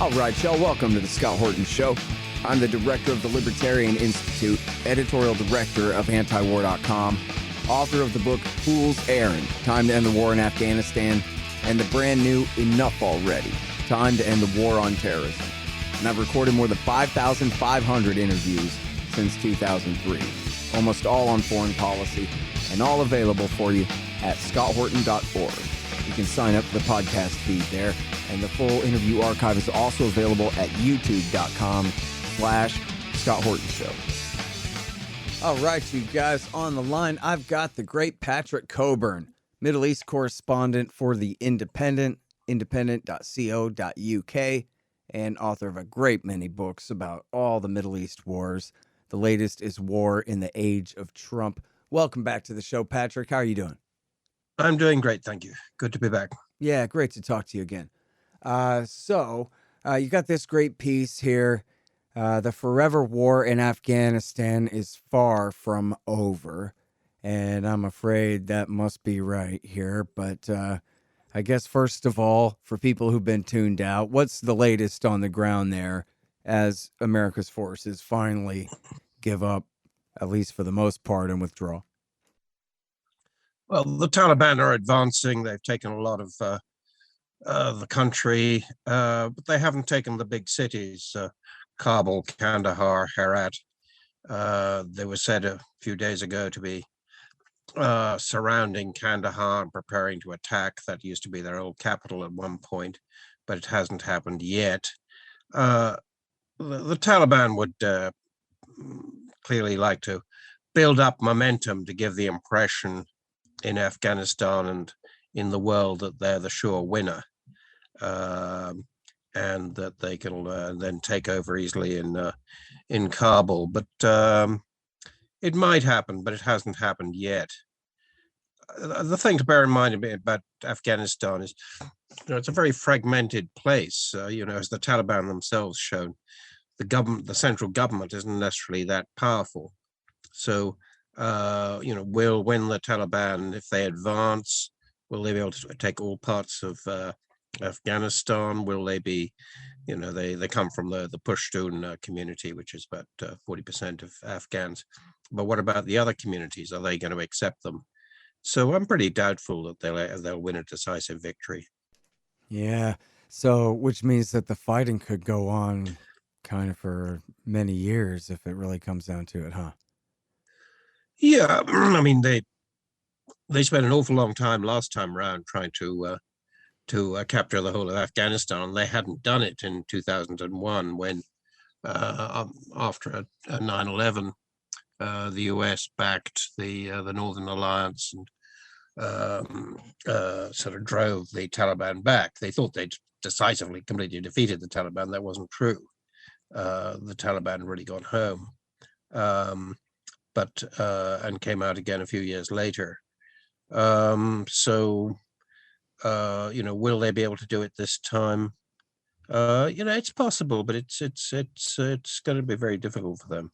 All right, y'all, welcome to the Scott Horton Show. I'm the director of the Libertarian Institute, editorial director of antiwar.com, author of the book Fool's Errand, Time to End the War in Afghanistan, and the brand new Enough Already, Time to End the War on Terrorism. And I've recorded more than 5,500 interviews since 2003, almost all on foreign policy, and all available for you at scotthorton.org. You can sign up for the podcast feed there, and the full interview archive is also available at youtube.com/Scott Horton Show. All right, you guys, on the line, I've got the great Patrick Cockburn, Middle East correspondent for The Independent, independent.co.uk, and author of a great many books about all the Middle East wars. The latest is War in the Age of Trump. Welcome back to the show, Patrick. How are you doing? I'm doing great, thank you. Good to be back. Yeah, great to talk to you again. So you got this great piece here. The forever war in Afghanistan is far from over. And I'm afraid that must be right here. But I guess, first of all, for people who've been tuned out, what's the latest on the ground there as America's forces finally give up, at least for the most part, and withdraw? Well, the Taliban are advancing. They've taken a lot of the country, but they haven't taken the big cities, Kabul, Kandahar, Herat. They were said a few days ago to be surrounding Kandahar and preparing to attack. That used to be their old capital at one point, but it hasn't happened yet. The Taliban would clearly like to build up momentum to give the impression in Afghanistan and in the world that they're the sure winner, and that they can then take over easily in Kabul. But it might happen, but it hasn't happened yet. The thing to bear in mind about Afghanistan is, it's a very fragmented place. As the Taliban themselves shown, the central government isn't necessarily that powerful. So, when the Taliban, if they advance, will they be able to take all parts of Afghanistan? Will they be, they come from the Pashtun community, which is about 40% of Afghans. But what about the other communities? Are they going to accept them? So I'm pretty doubtful that they'll win a decisive victory. Yeah. So, which means that the fighting could go on kind of for many years if it really comes down to it, huh? Yeah, I mean, they spent an awful long time last time around trying to capture the whole of Afghanistan. They hadn't done it in 2001 when, after 9/11, the US backed the Northern Alliance and sort of drove the Taliban back. They thought they'd decisively, completely defeated the Taliban. That wasn't true. The Taliban really got home. And came out again a few years later. Will they be able to do it this time? It's possible, but it's going to be very difficult for them.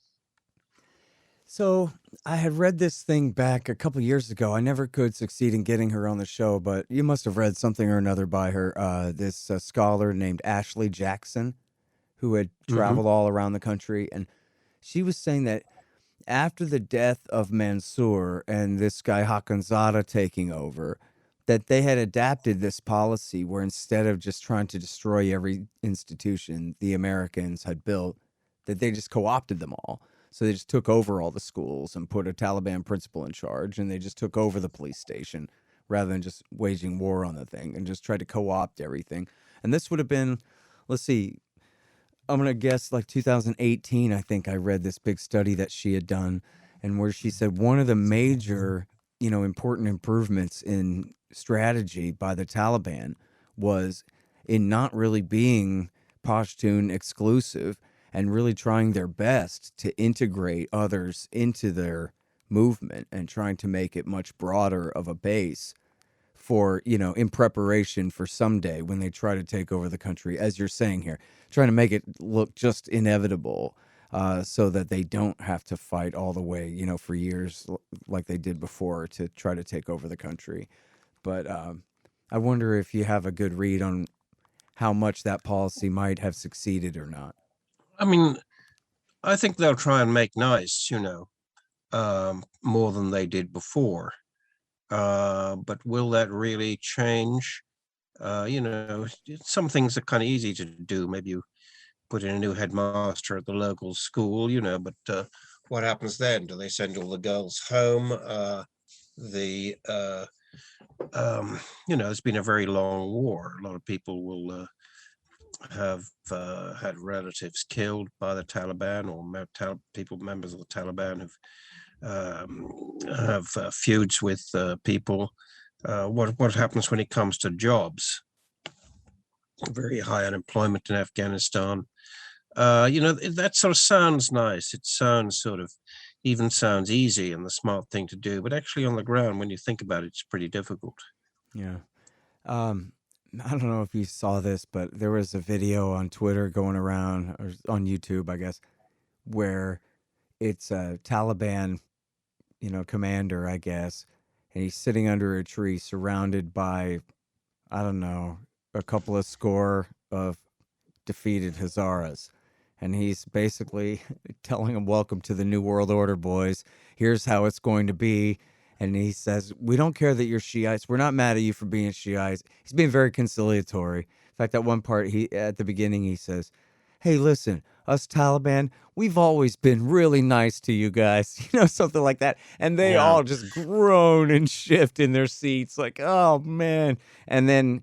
So I had read this thing back a couple years ago. I never could succeed in getting her on the show, but you must have read something or another by her. This scholar named Ashley Jackson, who had traveled all around the country, and she was saying that after the death of Mansour and this guy Hakanzada taking over, that they had adapted this policy where instead of just trying to destroy every institution the Americans had built, that they just co-opted them all. So they just took over all the schools and put a Taliban principal in charge, and they just took over the police station rather than just waging war on the thing and just tried to co-opt everything. And this would have been, let's see, I'm going to guess like 2018, I think I read this big study that she had done, and where she said one of the major, important improvements in strategy by the Taliban was in not really being Pashtun exclusive and really trying their best to integrate others into their movement and trying to make it much broader of a base for, in preparation for someday when they try to take over the country, as you're saying here, trying to make it look just inevitable so that they don't have to fight all the way, for years like they did before to try to take over the country. But I wonder if you have a good read on how much that policy might have succeeded or not. I mean, I think they'll try and make nice, more than they did before. But will that really change? Some things are kind of easy to do. Maybe you put in a new headmaster at the local school, but what happens then? Do they send all the girls home? The It's been a very long war. A lot of people will have had relatives killed by the Taliban, or members of the Taliban have feuds with people. What happens when it comes to jobs? Very high unemployment in Afghanistan. That sort of sounds nice. It sounds sort of even sounds easy and the smart thing to do, but actually on the ground, when you think about it, it's pretty difficult. Yeah. Um, I don't know if you saw this, but there was a video on Twitter going around, or on YouTube, I guess, where it's a Taliban, commander, I guess, and he's sitting under a tree surrounded by, I don't know, a couple of score of defeated Hazaras. And he's basically telling them, "Welcome to the New World Order, boys. Here's how it's going to be." And he says, "We don't care that you're Shiites. We're not mad at you for being Shiites." He's being very conciliatory. In fact, at one part, he at the beginning, he says, "Hey, listen, us Taliban, we've always been really nice to you guys," something like that. And they Yeah. all just groan and shift in their seats, like, "Oh man!" And then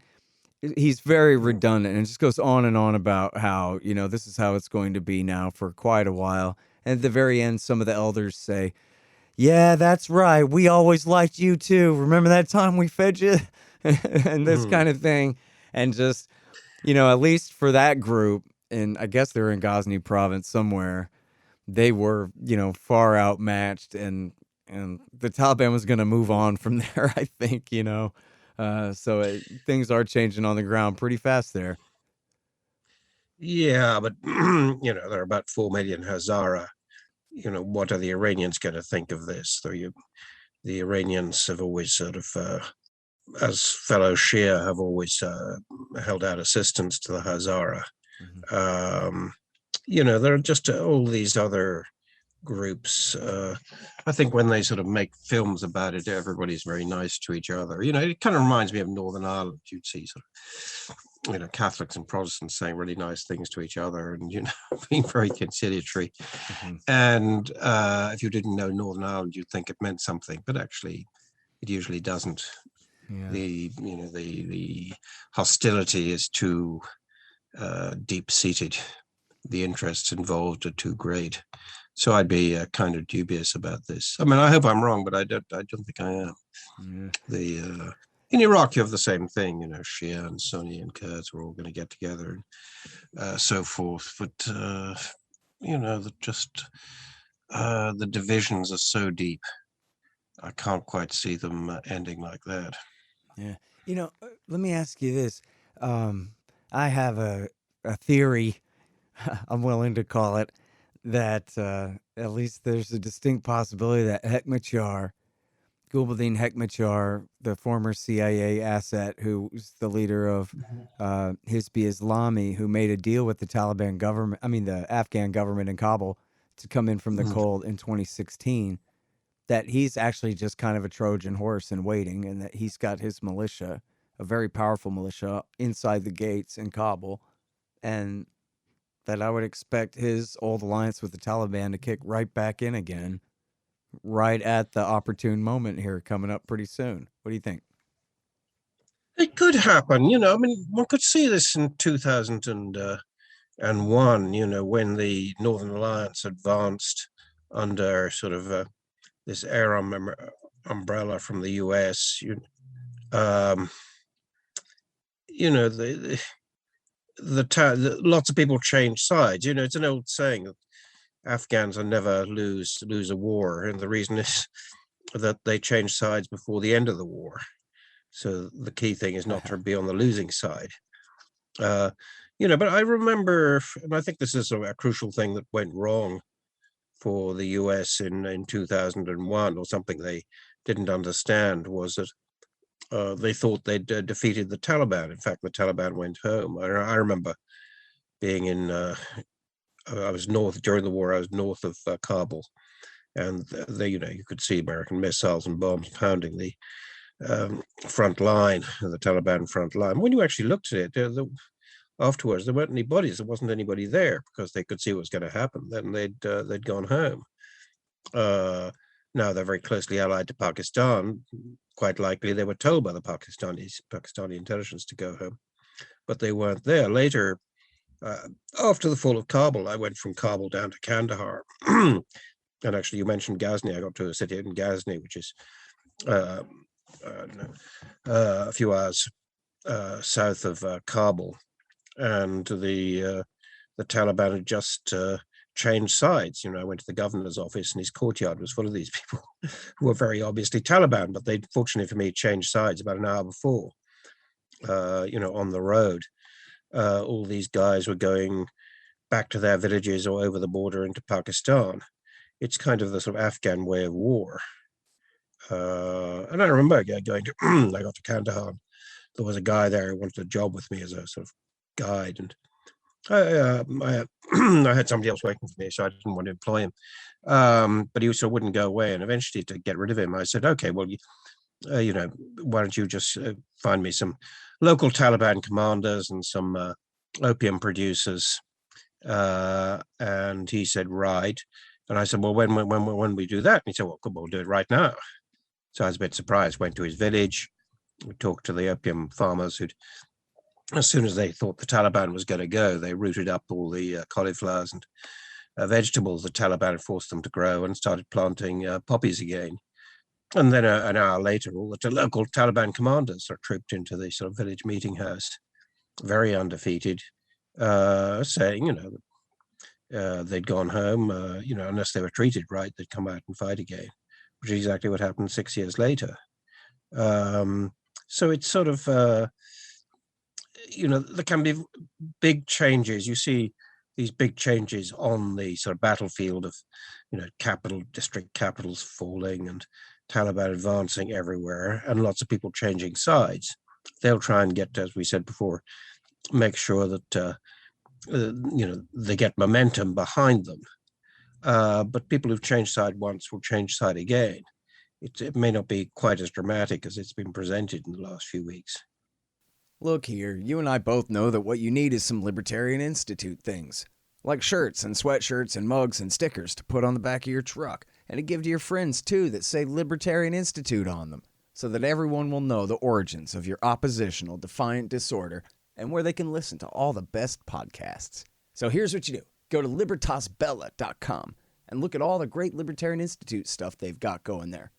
he's very redundant and just goes on and on about how, this is how it's going to be now for quite a while. And at the very end, some of the elders say, "Yeah, that's right. We always liked you too. Remember that time we fed you?" And this Mhm. kind of thing. And just, at least for that group, and I guess they're in Ghazni province somewhere, they were, far outmatched, and the Taliban was going to move on from there, I think, things are changing on the ground pretty fast there. Yeah, but there are about 4 million Hazara. What are the Iranians going to think of this? The Iranians have always sort of, as fellow Shia, have always held out assistance to the Hazara. Mhm. Um, there are just all these other groups. I think when they sort of make films about it, everybody's very nice to each other. It kind of reminds me of Northern Ireland. You'd see sort of, Catholics and Protestants saying really nice things to each other, and being very conciliatory. Mhm. And if you didn't know Northern Ireland, you'd think it meant something, but actually, it usually doesn't. Yeah. The hostility is too deep-seated. The interests involved are too great. So I'd be kind of dubious about this. I mean, I hope I'm wrong, but I don't think I am. Yeah. The In Iraq, you have the same thing. Shia and Sunni and Kurds are all going to get together and so forth. But the divisions are so deep. I can't quite see them ending like that. Yeah. Let me ask you this. Um, I have a theory, I'm willing to call it, that at least there's a distinct possibility that Gulbuddin Hekmatyar, the former CIA asset who was the leader of Hizb Islami, who made a deal with the Taliban government, I mean, the Afghan government in Kabul to come in from the Mm. cold in 2016, that he's actually just kind of a Trojan horse in waiting, and that he's got his militia, a very powerful militia, inside the gates in Kabul, and that I would expect his old alliance with the Taliban to kick right back in again, right at the opportune moment here coming up pretty soon. What do you think? It could happen. I mean, one could see this in 2001. When the Northern Alliance advanced under sort of this air umbrella from the US. Um, lots of people change sides. It's an old saying that Afghans will never lose a war, and the reason is that they change sides before the end of the war. So the key thing is not to be on the losing side. Uh, but I remember, and I think this is a crucial thing that went wrong for the US in 2001, or something they didn't understand, was that they thought they'd defeated the Taliban. In fact, the Taliban went home. I remember being in. I was north during the war. I was north of Kabul, and they, you could see American missiles and bombs pounding the front line, the Taliban front line. When you actually looked at it, afterwards there weren't any bodies. There wasn't anybody there because they could see what was going to happen. Then they'd gone home. Now they're very closely allied to Pakistan. Quite likely they were told by the Pakistani intelligence to go home, but they weren't there. Later, after the fall of Kabul, I went from Kabul down to Kandahar. And actually, you mentioned Ghazni. I got to a city in Ghazni, which is a few hours south of Kabul, and the Taliban had just changed sides. I went to the governor's office, and his courtyard was full of these people who were very obviously Taliban, but they'd, fortunately for me, changed sides about an hour before. On the road, all these guys were going back to their villages or over the border into Pakistan. It's kind of the sort of Afghan way of war. And I remember going to, I got to Kandahar. There was a guy there who wanted a job with me as a sort of guide, and I had somebody else working for me, so I didn't want to employ him. But he sort of wouldn't go away, and eventually, to get rid of him, I said, "Okay, well, why don't you just find me some local Taliban commanders and some opium producers?" And he said, "Right." And I said, "Well, when we do that?" And he said, "Well, good, we'll do it right now." So I was a bit surprised. Went to his village. We talked to the opium farmers who'd, as soon as they thought the Taliban was going to go, they rooted up all the cauliflowers and vegetables the Taliban had forced them to grow, and started planting poppies again. And then an hour later, all the local Taliban commanders are trooped into the sort of village meeting house, very undefeated, saying, they'd gone home, unless they were treated right, they'd come out and fight again, which is exactly what happened 6 years later. So it's sort of, there can be big changes. You see these big changes on the sort of battlefield of, district capitals falling and Taliban advancing everywhere, and lots of people changing sides. They'll try and get, as we said before, make sure that, they get momentum behind them. But people who've changed side once will change side again. It may not be quite as dramatic as it's been presented in the last few weeks. Look here, you and I both know that what you need is some Libertarian Institute things. Like shirts and sweatshirts and mugs and stickers to put on the back of your truck, and to give to your friends too that say Libertarian Institute on them, so that everyone will know the origins of your oppositional defiant disorder and where they can listen to all the best podcasts. So here's what you do. Go to libertasbella.com and look at all the great Libertarian Institute stuff they've got going there.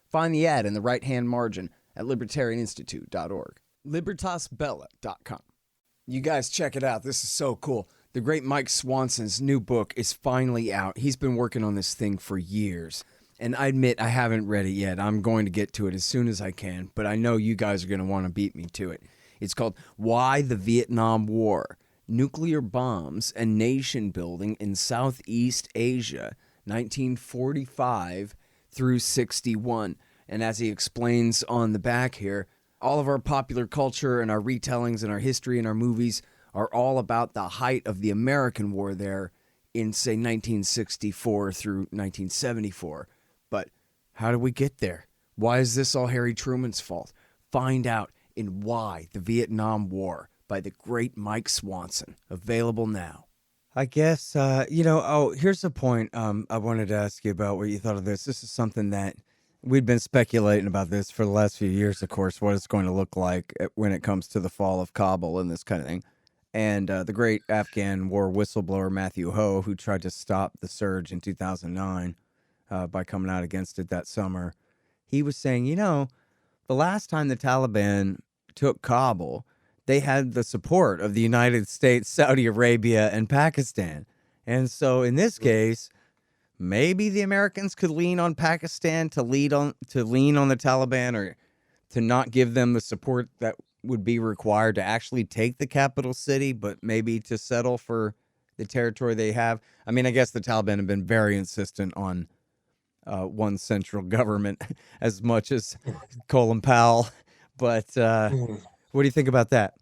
Find the ad in the right-hand margin at libertarianinstitute.org. libertasbella.com. You guys check it out. This is so cool. The great Mike Swanson's new book is finally out. He's been working on this thing for years. And I admit I haven't read it yet. I'm going to get to it as soon as I can, but I know you guys are going to want to beat me to it. It's called Why the Vietnam War: Nuclear Bombs and Nation Building in Southeast Asia, 1945 through 61. And as he explains on the back here, all of our popular culture and our retellings and our history and our movies are all about the height of the American war there in, say, 1964 through 1974. But how did we get there? Why is this all Harry Truman's fault? Find out in Why the Vietnam War by the great Mike Swanson. Available now. I guess, here's a point I wanted to ask you about what you thought of this. This is something that we'd been speculating about this for the last few years, of course, what it's going to look like when it comes to the fall of Kabul and this kind of thing. And the great Afghan war whistleblower Matthew Ho, who tried to stop the surge in 2009 by coming out against it that summer, he was saying, the last time the Taliban took Kabul, they had the support of the United States, Saudi Arabia, and Pakistan. And so in this case, maybe the Americans could lean on Pakistan to lean on the Taliban, or to not give them the support that would be required to actually take the capital city, but maybe to settle for the territory they have. I mean, I guess the Taliban have been very insistent on one central government as much as Colin Powell. But Hmm. what do you think about that?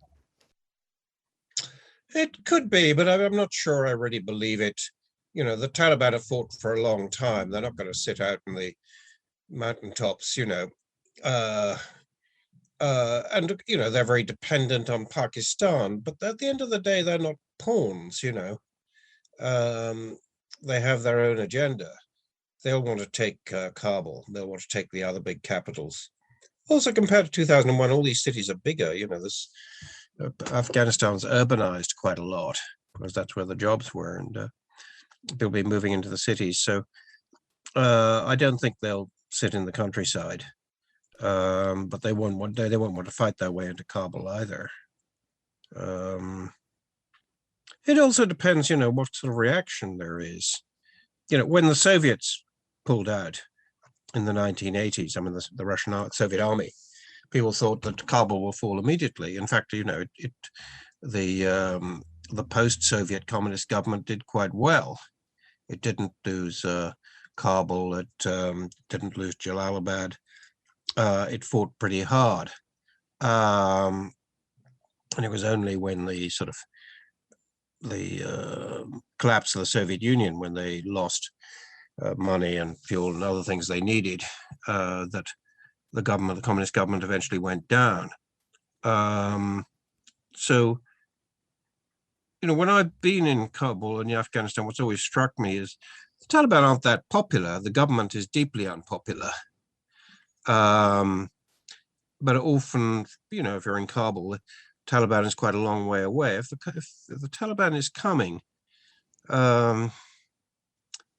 It could be, but I'm not sure I really believe it. The Taliban have fought for a long time. They're not going to sit out in the mountaintops, Uh, and they're very dependent on Pakistan, but at the end of the day, they're not pawns. Um, they have their own agenda. They'll want to take Kabul. They'll want to take the other big capitals. Also, compared to 2001, all these cities are bigger. This Afghanistan's urbanized quite a lot because that's where the jobs were, and they'll be moving into the cities. So I don't think they'll sit in the countryside. But they won't want to fight their way into Kabul either. Um, it also depends, what sort of reaction there is. When the Soviets pulled out in the 1980s, I mean, the Russian Soviet army, people thought that Kabul will fall immediately. In fact, the post-Soviet communist government did quite well. It didn't lose Kabul. It didn't lose Jalalabad. It fought pretty hard. And it was only when the collapse of the Soviet Union, when they lost money and fuel and other things they needed, that the communist government, eventually went down. So, when I've been in Kabul and Afghanistan, what's always struck me is the Taliban aren't that popular. The government is deeply unpopular. But often, if you're in Kabul, the Taliban is quite a long way away. If the Taliban is coming,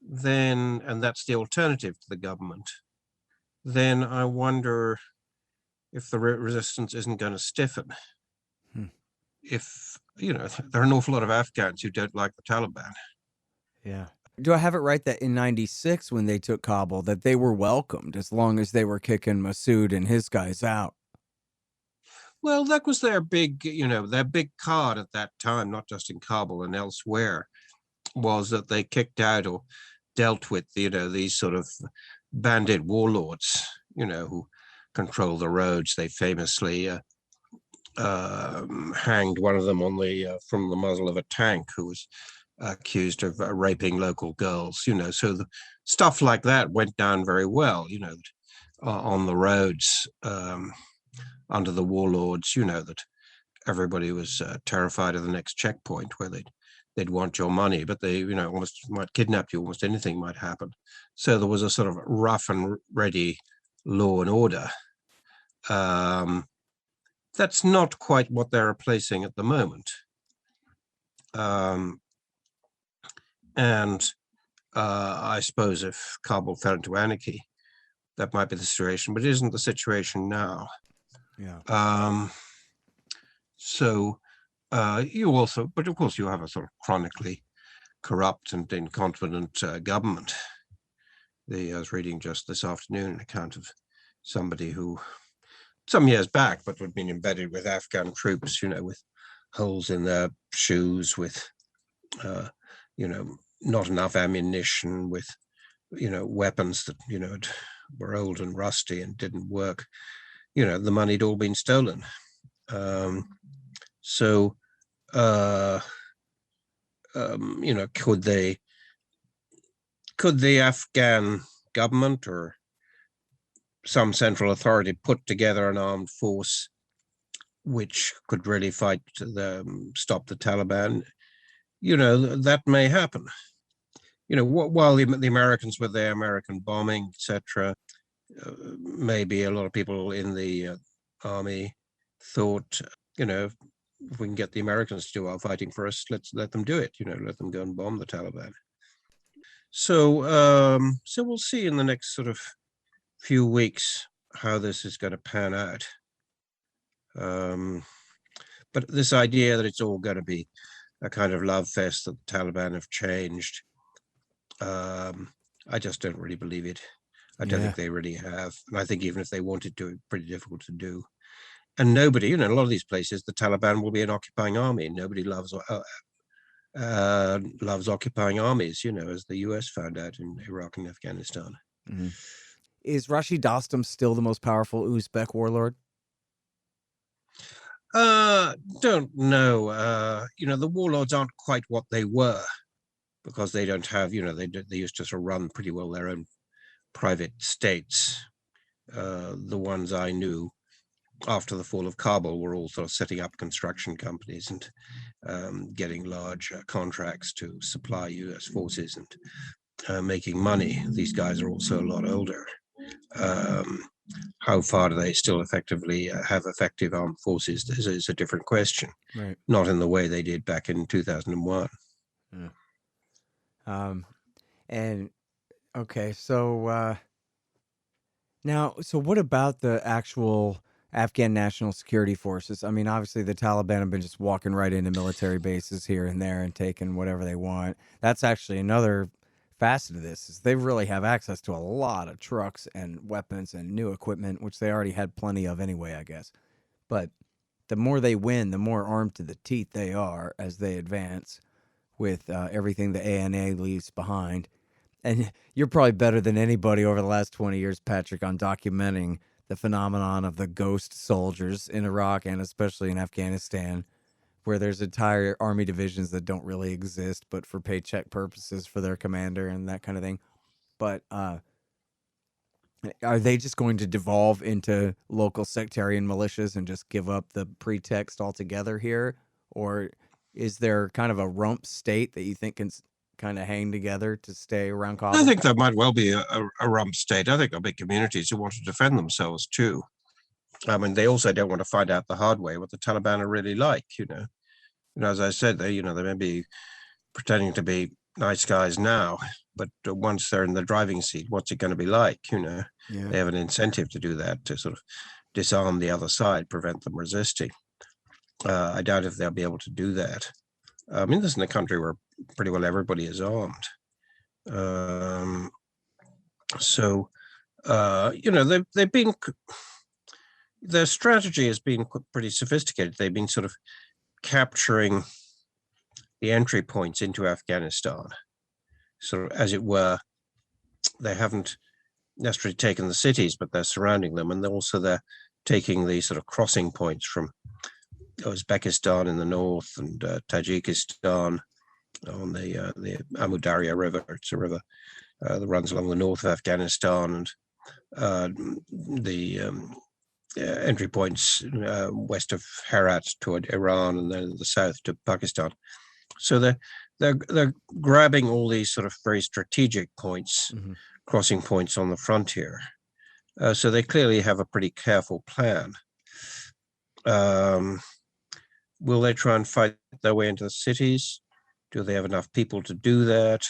then, and that's the alternative to the government, then I wonder if the resistance isn't going to stiffen. Hmm. If, there are an awful lot of Afghans who don't like the Taliban. Yeah. Do I have it right that in 96, when they took Kabul, that they were welcomed as long as they were kicking Massoud and his guys out? Well, that was their big card at that time, not just in Kabul and elsewhere, was that they kicked out or dealt with, these sort of bandit warlords, who control the roads. They famously hanged one of them from the muzzle of a tank, who was accused of raping local girls. So the stuff like that went down very well. On the roads, under the warlords. That everybody was terrified of the next checkpoint where they'd want your money, but they almost might kidnap you. Almost anything might happen. So there was a sort of rough and ready law and order. That's not quite what they're replacing at the moment. And I suppose if Kabul fell into anarchy, that might be the situation, but it isn't the situation now. Yeah. So but of course, you have a sort of chronically corrupt and incompetent government. I was reading just this afternoon an account of somebody who, some years back, but had been embedded with Afghan troops, with holes in their shoes, with, not enough ammunition, with, weapons that, were old and rusty and didn't work. The money had all been stolen. So, could the Afghan government or some central authority put together an armed force which could really stop the Taliban? That may happen. While the Americans were there, American bombing, etc., maybe a lot of people in the army thought, if we can get the Americans to do our fighting for us, let's let them do it. Let them go and bomb the Taliban. So we'll see in the next sort of few weeks how this is going to pan out. But this idea that it's all going to be a kind of love fest, that the Taliban have changed, I just don't really believe it. I don't think they really have. And I think even if they wanted to, it's pretty difficult to do. And nobody, in a lot of these places, the Taliban will be an occupying army. Nobody loves occupying armies, as the US found out in Iraq and Afghanistan. Mhm. Is Rashid Dostum still the most powerful Uzbek warlord? Don't know. The warlords aren't quite what they were because they don't have, they used to sort of run pretty well their own private states. The ones I knew after the fall of Kabul were all sort of setting up construction companies and getting large contracts to supply US forces and making money. These guys are also a lot older. Um, how far do they still effectively have effective armed forces is a different question. Right. Not in the way they did back in 2001. Yeah. Um, and okay, so now, so what about the actual Afghan National Security Forces? I mean, obviously the Taliban have been just walking right into military bases here and there and taking whatever they want. That's actually another facet of this is they really have access to a lot of trucks and weapons and new equipment, which they already had plenty of anyway, I guess. But the more they win, the more armed to the teeth they are as they advance with everything the ANA leaves behind. And you're probably better than anybody over the last 20 years, Patrick, on documenting the phenomenon of the ghost soldiers in Iraq and especially in Afghanistan, where there's entire army divisions that don't really exist, but for paycheck purposes for their commander and that kind of thing. But are they just going to devolve into local sectarian militias and just give up the pretext altogether here? Or is there kind of a rump state that you think can kind of hang together to stay around I Kabul? think there might well be a rump state. I think there'll be communities who want to defend themselves too. I mean, they also don't want to find out the hard way what the Taliban are really like. As I said, they may be pretending to be nice guys now, but once they're in the driving seat, what's it going to be like? Yeah. They have an incentive to do that to sort of disarm the other side, prevent them resisting. I doubt if they'll be able to do that. I mean, this is in a country where pretty well everybody is armed. Um, so, they've been, their strategy has been pretty sophisticated. They've been sort of capturing the entry points into Afghanistan, sort of as it were. They haven't necessarily taken the cities, but they're surrounding them, and they're taking the sort of crossing points from Uzbekistan in the north and Tajikistan on the Amu Darya River. It's a river that runs along the north of Afghanistan, and the entry points west of Herat toward Iran, and then the south to Pakistan. So they're grabbing all these sort of very strategic points, Mm-hmm. crossing points on the frontier. So they clearly have a pretty careful plan. Will they try and fight their way into the cities? Do they have enough people to do that?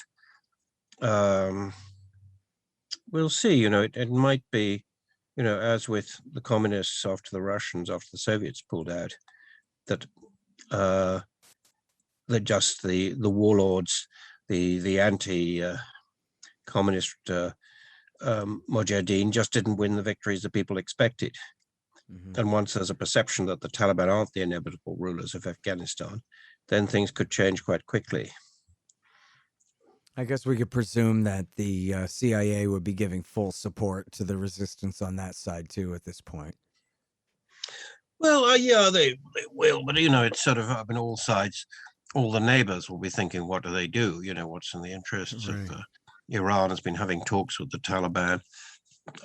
We'll see. It might be, as with the communists after the Russians, after the Soviets pulled out, that that just the warlords, the anti-communist Mujahideen just didn't win the victories that people expected. Mm-hmm. And once there's a perception that the Taliban aren't the inevitable rulers of Afghanistan, then things could change quite quickly. I guess we could presume that the CIA would be giving full support to the resistance on that side too at this point. Well, yeah, they will, but it's sort of up in all sides. All the neighbors will be thinking, what do they do? What's in the interests of Right. Iran has been having talks with the Taliban,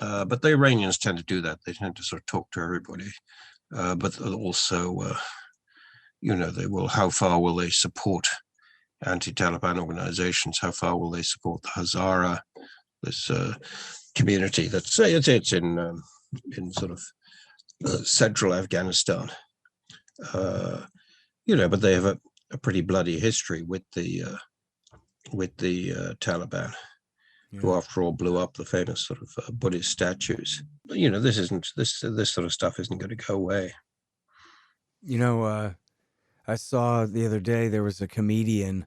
but the Iranians tend to do that. They tend to sort of talk to everybody, but also, they will. How far will they support anti-Taliban organizations? How far will they support the Hazara, this community that's it's in sort of central Afghanistan? But they have a pretty bloody history with the Taliban, who Yeah. after all blew up the famous sort of Buddhist statues. But, this sort of stuff isn't going to go away. You know, I saw the other day there was a comedian.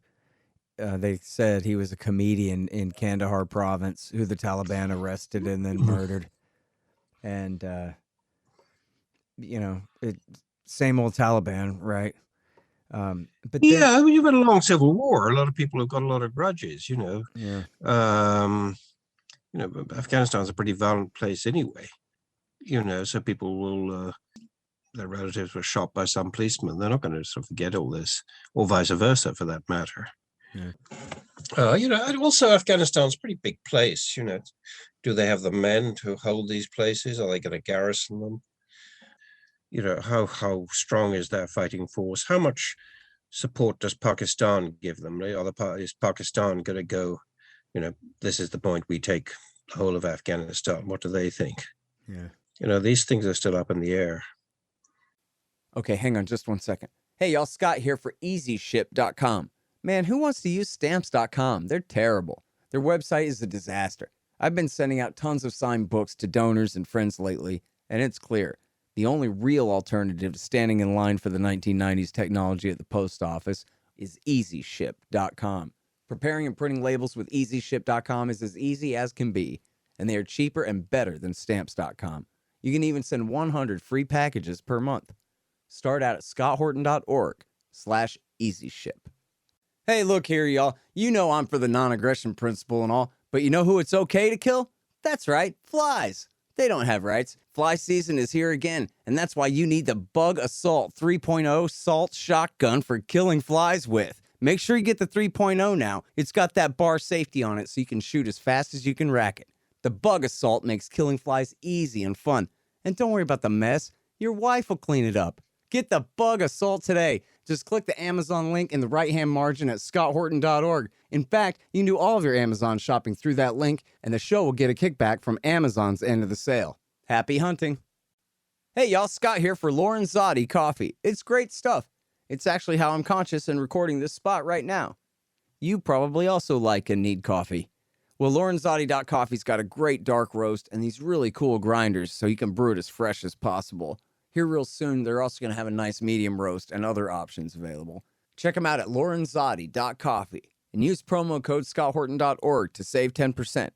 They said he was a comedian in Kandahar province who the Taliban arrested and then murdered. And, same old Taliban, right? But then, Yeah, I mean, you've had a long civil war. A lot of people have got a lot of grudges. yeah, Afghanistan's a pretty violent place anyway. So people will their relatives were shot by some policeman. They're not going to sort of forget all this, or vice versa, for that matter. Yeah. And also Afghanistan's a pretty big place. Do they have the men to hold these places? Are they going to garrison them? How strong is their fighting force? How much support does Pakistan give them? Is Pakistan going to go, this is the point, we take the whole of Afghanistan? What do they think? Yeah. These things are still up in the air. Okay, hang on just 1 second. Hey, y'all, Scott here for EasyShip.com. Man, who wants to use Stamps.com? They're terrible. Their website is a disaster. I've been sending out tons of signed books to donors and friends lately, and it's clear. The only real alternative to standing in line for the 1990s technology at the post office is EasyShip.com. Preparing and printing labels with EasyShip.com is as easy as can be, and they are cheaper and better than Stamps.com. You can even send 100 free packages per month. Start out at scotthorton.org/EasyShip. Hey, look here, y'all. You know I'm for the non-aggression principle and all, but you know who it's okay to kill? That's right, flies. They don't have rights. Fly season is here again, and that's why you need the Bug Assault 3.0 Salt Shotgun for killing flies with. Make sure you get the 3.0 now. It's got that bar safety on it so you can shoot as fast as you can rack it. The Bug Assault makes killing flies easy and fun. And don't worry about the mess. Your wife will clean it up. Get the Bug Assault today. Just click the Amazon link in the right-hand margin at scotthorton.org. In fact, you can do all of your Amazon shopping through that link, and the show will get a kickback from Amazon's end of the sale. Happy hunting. Hey, y'all, Scott here for Lorenzotti Coffee. It's great stuff. It's actually how I'm conscious and recording this spot right now. You probably also like and need coffee. Well, Lorenzotti.coffee's got a great dark roast and these really cool grinders so you can brew it as fresh as possible. Here real soon, they're also going to have a nice medium roast and other options available. Check them out at Lorenzotti.coffee and use promo code scotthorton.org to save 10%.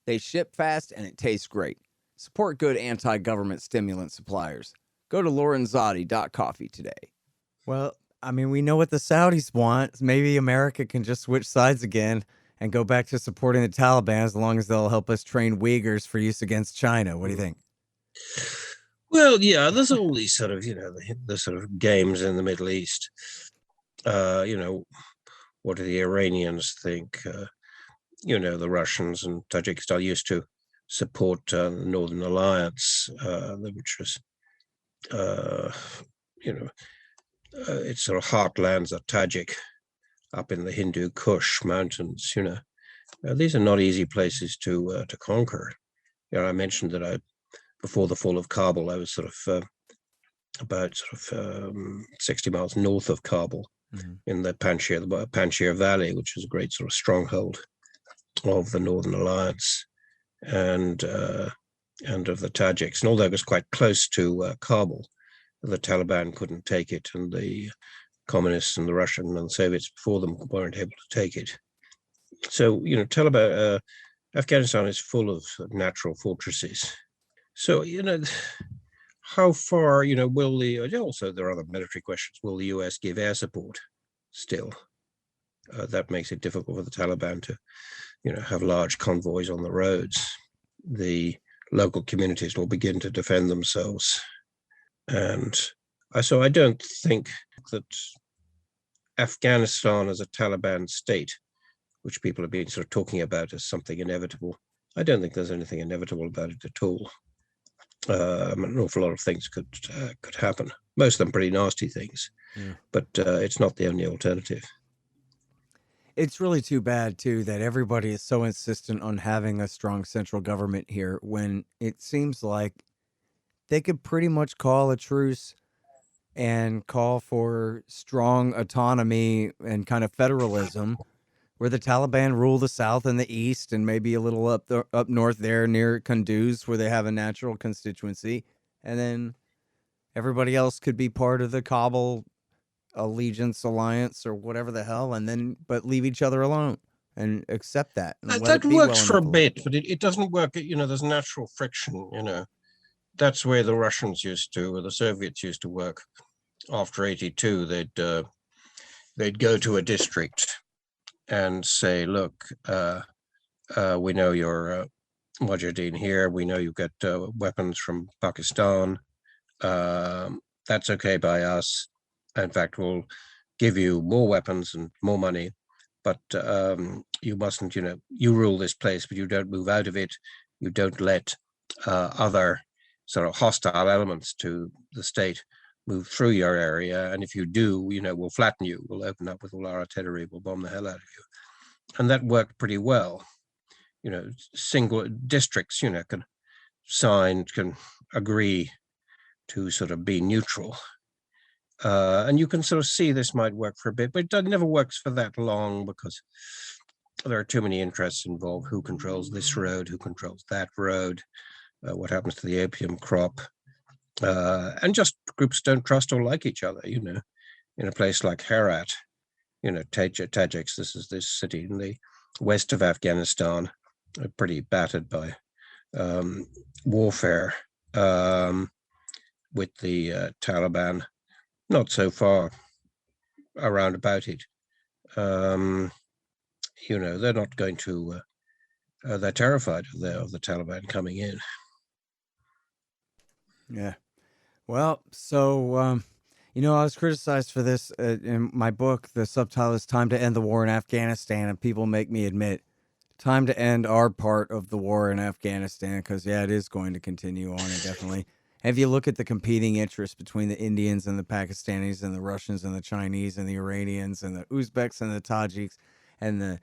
They ship fast and it tastes great. Support good anti-government stimulant suppliers. Go to Lorenzotti.coffee today. Well, I mean, we know what the Saudis want. Maybe America can just switch sides again and go back to supporting the Taliban as long as they'll help us train Uyghurs for use against China. What do you think? Well, yeah, there's all these sort of, the sort of games in the Middle East. What do the Iranians think? The Russians and Tajikistan used to support the Northern Alliance, which was, it's sort of heartlands of Tajik up in the Hindu Kush mountains. These are not easy places to conquer. I mentioned that before the fall of Kabul, I was about 60 miles north of Kabul, in the Panjshir Valley, which is a great sort of stronghold of the Northern Alliance and of the Tajiks. And although it was quite close to Kabul, the Taliban couldn't take it, and the communists and the Russian and the Soviets before them weren't able to take it. So, Afghanistan is full of natural fortresses. So, how far, also there are other military questions. Will the US give air support still? That makes it difficult for the Taliban to, have large convoys on the roads. The local communities will begin to defend themselves. And so I don't think that Afghanistan as a Taliban state, which people have been sort of talking about as something inevitable, I don't think there's anything inevitable about it at all. An awful lot of things could happen. Most of them pretty nasty things, but it's not the only alternative. It's really too bad, too, that everybody is so insistent on having a strong central government here when it seems like they could pretty much call a truce and call for strong autonomy and kind of federalism where the Taliban rule the South and the East and maybe a little up north there near Kunduz where they have a natural constituency. And then everybody else could be part of the Kabul allegiance alliance or whatever the hell, but leave each other alone and accept that. That works for a bit, but it doesn't work. There's natural friction, That's where the Russians used to, or the Soviets used to work. After 1982, they'd go to a district and say, look, we know you're Mujahideen here. We know you've got weapons from Pakistan. that's okay by us. In fact, we'll give you more weapons and more money, but you mustn't, you rule this place, but you don't move out of it. You don't let other sort of hostile elements to the state move through your area. And if you do, we'll flatten you. We'll open up with all our artillery. We'll bomb the hell out of you. And that worked pretty well. Single districts, can agree to sort of be neutral. And you can sort of see this might work for a bit, but it never works for that long because there are too many interests involved. Who controls this road? Who controls that road? What happens to the opium crop? And just groups don't trust or like each other, in a place like Herat, Tajiks, this city in the west of Afghanistan, pretty battered by warfare with the Taliban, not so far around about it. They're not going to, they're terrified of the Taliban coming in. Yeah. Well, so, I was criticized for this in my book. The subtitle is Time to End the War in Afghanistan, and people make me admit time to end our part of the war in Afghanistan because, it is going to continue on indefinitely. And if you look at the competing interests between the Indians and the Pakistanis and the Russians and the Chinese and the Iranians and the Uzbeks and the Tajiks and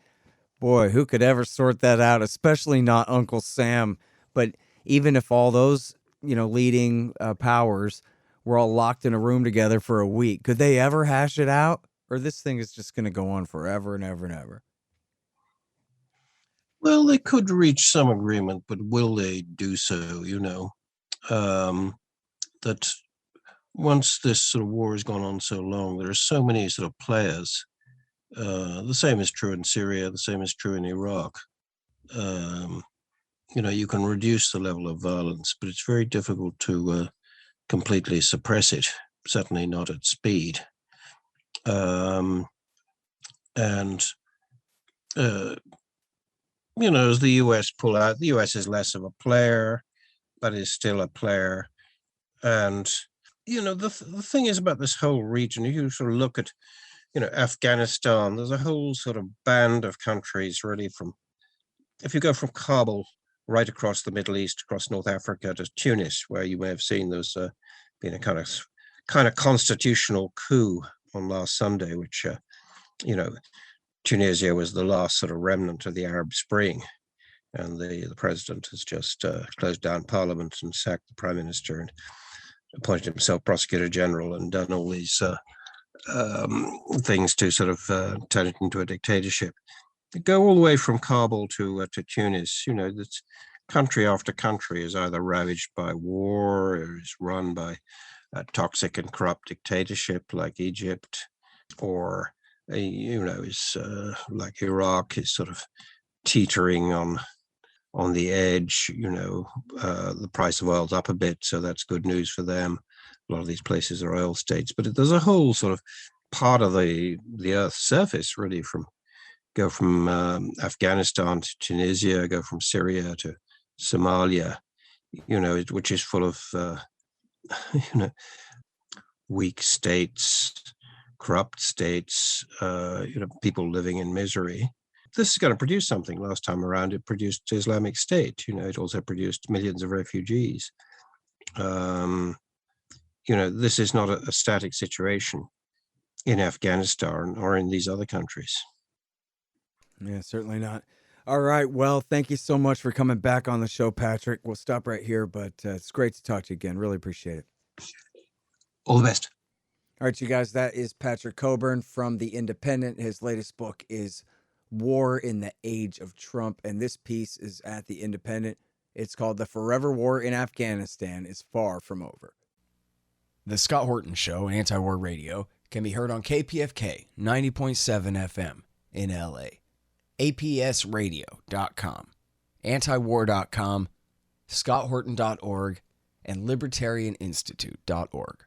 boy, who could ever sort that out, especially not Uncle Sam. But even if all those, leading powers were all locked in a room together for a week, could they ever hash it out? Or this thing is just going to go on forever and ever and ever? Well, they could reach some agreement, but will they do so? That once this sort of war has gone on so long, there are so many sort of players. The same is true in Syria. The same is true in Iraq. You can reduce the level of violence, but it's very difficult to completely suppress it. Certainly not at speed. And as the US pull out, the US is less of a player, but is still a player. And, the thing is about this whole region, you sort of look at, Afghanistan, there's a whole sort of band of countries really if you go from Kabul right across the Middle East, across North Africa to Tunis, where you may have seen there's been a kind of constitutional coup on last Sunday, which, Tunisia was the last sort of remnant of the Arab Spring. And the president has just closed down parliament and sacked the prime minister and appointed himself prosecutor general and done all these things to sort of turn it into a dictatorship. They go all the way from Kabul to Tunis. That's country after country is either ravaged by war or is run by a toxic and corrupt dictatorship like Egypt, or is like Iraq is sort of teetering on the edge. The price of oil's up a bit, so that's good news for them. A lot of these places are oil states, but there's a whole sort of part of the Earth's surface, really, go from Afghanistan to Tunisia, go from Syria to Somalia, which is full of, weak states, corrupt states, people living in misery. This is going to produce something. Last time around, it produced Islamic State. It also produced millions of refugees. This is not a static situation in Afghanistan or in these other countries. Yeah, certainly not. All right. Well, thank you so much for coming back on the show, Patrick. We'll stop right here, but it's great to talk to you again. Really appreciate it. All the best. All right, you guys, that is Patrick Cockburn from The Independent. His latest book is War in the Age of Trump, and this piece is at The Independent. It's called The Forever War in Afghanistan is Far From Over. The Scott Horton Show, Anti-War Radio, can be heard on KPFK 90.7 FM in LA, APSradio.com, antiwar.com, scotthorton.org, and libertarianinstitute.org.